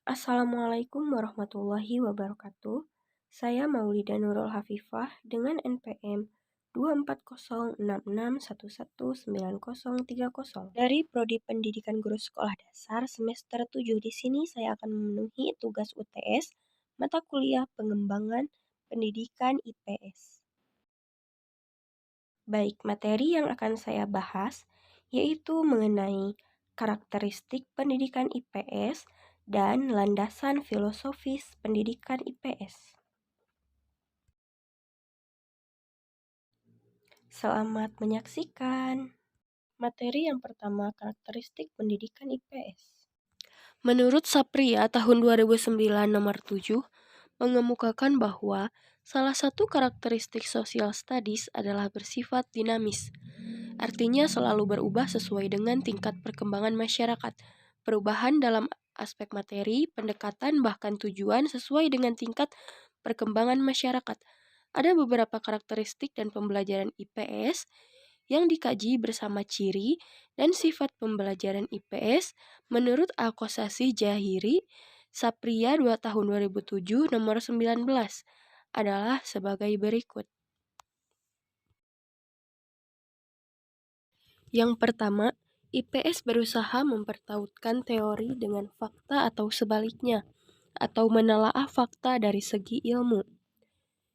Assalamualaikum warahmatullahi wabarakatuh. Saya Maulida Nurul Hafifah dengan NPM 24066119030 dari Prodi Pendidikan Guru Sekolah Dasar semester 7. Di sini saya akan memenuhi tugas UTS mata kuliah Pengembangan Pendidikan IPS. Baik, materi yang akan saya bahas yaitu mengenai karakteristik pendidikan IPS dan landasan filosofis pendidikan IPS. Selamat menyaksikan. Materi yang pertama, karakteristik pendidikan IPS. Menurut Sapria tahun 2009 nomor 7, mengemukakan bahwa salah satu karakteristik social studies adalah bersifat dinamis. Artinya selalu berubah sesuai dengan tingkat perkembangan masyarakat. Perubahan dalam aspek materi, pendekatan, bahkan tujuan sesuai dengan tingkat perkembangan masyarakat. Ada beberapa karakteristik dan pembelajaran IPS yang dikaji bersama ciri dan sifat pembelajaran IPS menurut Alkosasi Jahiri Sapria 2 tahun 2007 nomor 19 adalah sebagai berikut. Yang pertama, IPS berusaha mempertautkan teori dengan fakta atau sebaliknya, atau menelaah fakta dari segi ilmu.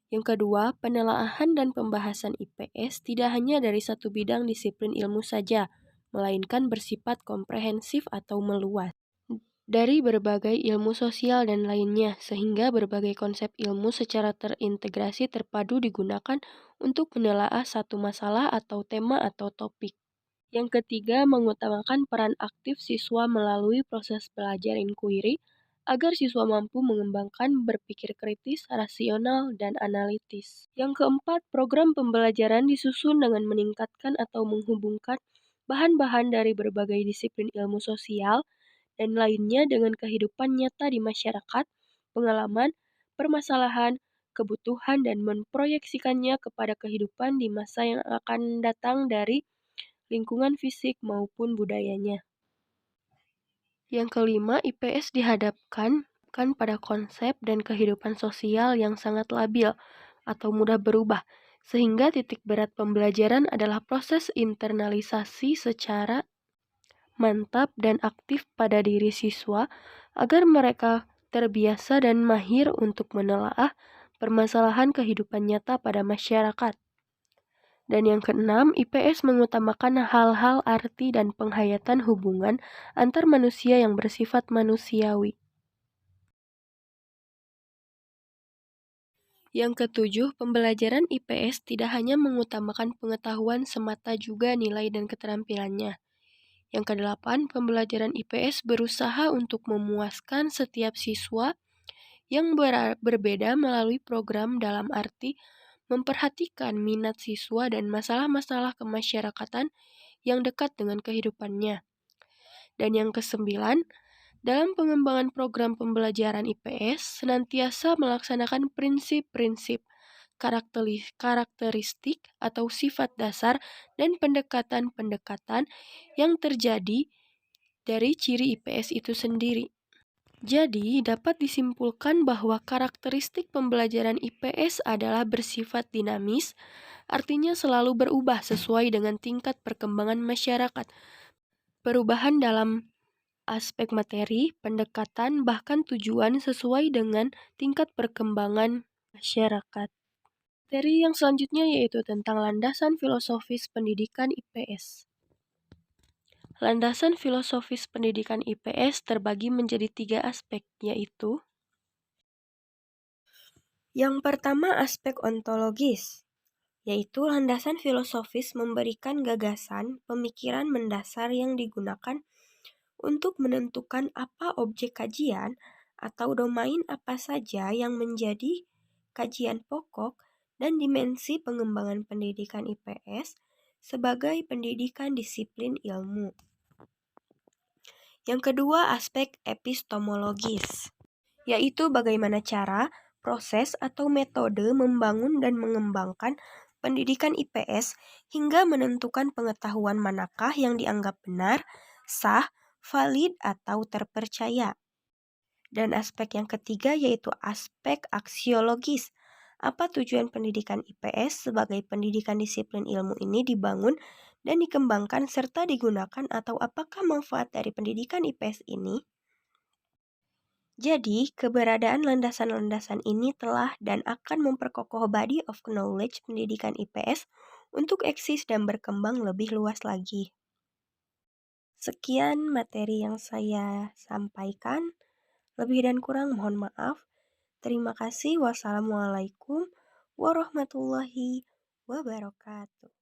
Yang kedua, penelaahan dan pembahasan IPS tidak hanya dari satu bidang disiplin ilmu saja, melainkan bersifat komprehensif atau meluas dari berbagai ilmu sosial dan lainnya, sehingga berbagai konsep ilmu secara terintegrasi terpadu digunakan untuk menelaah satu masalah atau tema atau topik. Yang ketiga, mengutamakan peran aktif siswa melalui proses belajar inquiry agar siswa mampu mengembangkan berpikir kritis, rasional, dan analitis. Yang keempat, program pembelajaran disusun dengan meningkatkan atau menghubungkan bahan-bahan dari berbagai disiplin ilmu sosial dan lainnya dengan kehidupan nyata di masyarakat, pengalaman, permasalahan, kebutuhan, dan memproyeksikannya kepada kehidupan di masa yang akan datang dari lingkungan fisik maupun budayanya. Yang kelima, IPS dihadapkan pada konsep dan kehidupan sosial yang sangat labil atau mudah berubah, sehingga titik berat pembelajaran adalah proses internalisasi secara mantap dan aktif pada diri siswa agar mereka terbiasa dan mahir untuk menelaah permasalahan kehidupan nyata pada masyarakat. Dan yang keenam, IPS mengutamakan hal-hal arti dan penghayatan hubungan antar manusia yang bersifat manusiawi. Yang ketujuh, pembelajaran IPS tidak hanya mengutamakan pengetahuan semata juga nilai dan keterampilannya. Yang kedelapan, pembelajaran IPS berusaha untuk memuaskan setiap siswa yang berbeda melalui program dalam arti memperhatikan minat siswa dan masalah-masalah kemasyarakatan yang dekat dengan kehidupannya. Dan yang kesembilan, dalam pengembangan program pembelajaran IPS senantiasa melaksanakan prinsip-prinsip, karakteristik atau sifat dasar dan pendekatan-pendekatan yang terjadi dari ciri IPS itu sendiri. Jadi, dapat disimpulkan bahwa karakteristik pembelajaran IPS adalah bersifat dinamis, artinya selalu berubah sesuai dengan tingkat perkembangan masyarakat. Perubahan dalam aspek materi, pendekatan, bahkan tujuan sesuai dengan tingkat perkembangan masyarakat. Materi yang selanjutnya yaitu tentang landasan filosofis pendidikan IPS. Landasan filosofis pendidikan IPS terbagi menjadi 3 aspek, yaitu yang pertama aspek ontologis, yaitu landasan filosofis memberikan gagasan pemikiran mendasar yang digunakan untuk menentukan apa objek kajian atau domain apa saja yang menjadi kajian pokok dan dimensi pengembangan pendidikan IPS sebagai pendidikan disiplin ilmu. Yang kedua, aspek epistemologis, yaitu bagaimana cara, proses, atau metode membangun dan mengembangkan pendidikan IPS hingga menentukan pengetahuan manakah yang dianggap benar, sah, valid, atau terpercaya. Dan aspek yang ketiga yaitu aspek aksiologis. Apa tujuan pendidikan IPS sebagai pendidikan disiplin ilmu ini dibangun dan dikembangkan serta digunakan atau apakah manfaat dari pendidikan IPS ini? Jadi, keberadaan landasan-landasan ini telah dan akan memperkokoh body of knowledge pendidikan IPS untuk eksis dan berkembang lebih luas lagi. Sekian materi yang saya sampaikan. Lebih dan kurang mohon maaf. Terima kasih. Wassalamualaikum warahmatullahi wabarakatuh.